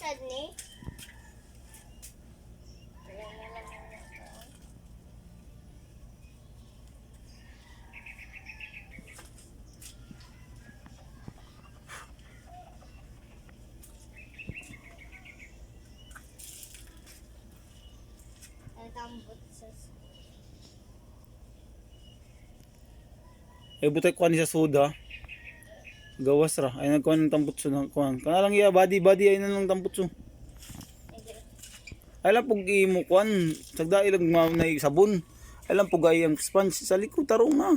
sad ni. Wala na naman ito. Ang tambot sa Butay ko ni sa soda. Gawas ra. Ay nagkuhan ng tambutso ng kuhan. Kana lang iya body ay nang tambutso. Ay lang pug imo kuhan. Sagda ilang na sabon. Ay lang pug ay ang sponge sa likod tarong na.